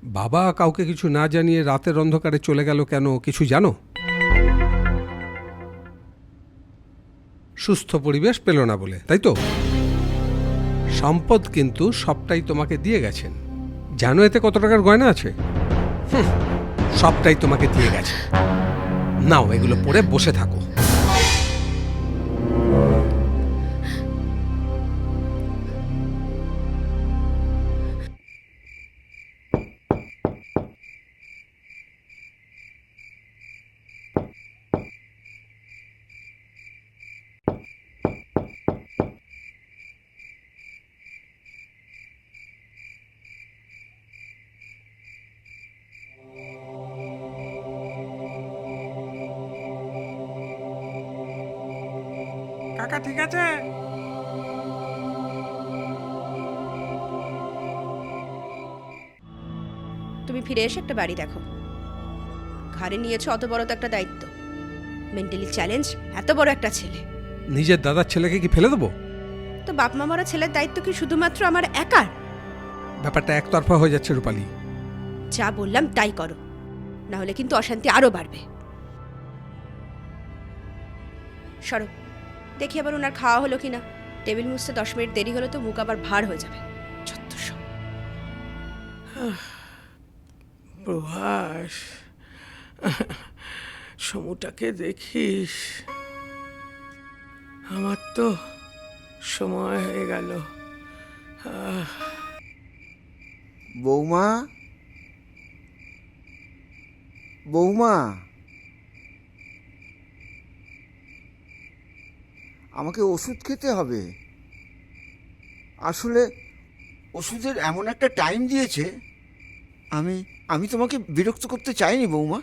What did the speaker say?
বাবা কাউকে কিছু না জানিয়ে রাতের অন্ধকারে চলে গেল কেন কিছু জানো? সুস্থ পরিবেশ পেল না বলে, তাই তো? সম্পদ কিন্তু সবটাই তোমাকে দিয়ে গেছেন। জানো এতে কত টাকার গয়না আছে? সবটাই তোমাকে দিয়ে গেছে। নাও এগুলো পরে বসে থাকো। কাকা ঠিক আছে? তুমি ফিরে এসে একটা বাড়ি দেখো। ঘাড়ে নিয়েছো অত বড় তো একটা দায়িত্ব, মেন্টালি চ্যালেঞ্জ, এত বড় একটা ছেলে। নিজের দাদার ছেলেকে কি ফেলে দেবো? তো বাপ মা মরা ছেলের দায়িত্ব কি শুধুমাত্র আমার একার? ব্যাপারটা একতরফা হয়ে যাচ্ছে রূপালী। যা বললাম তাই করো, না হলে কিন্তু অশান্তি আরো বাড়বে। সরো, দেখি আবার ওনার খাওয়া হলো কিনা। টেবিল মুছতে 10 মিনিট দেরি হলে তো মুখ আবার ভার হয়ে যাবে। ছত্তসব। প্রভাস, সমুটাকে দেখিস? আমার তো সময় হয়ে গেল। বৌমা, বৌমা, আমাকে ওষুধ খেতে হবে। আসলে ওষুধের এমন একটা টাইম দিয়েছে, আমি আমি তোমাকে বিরক্ত করতে চাইনি বৌমা।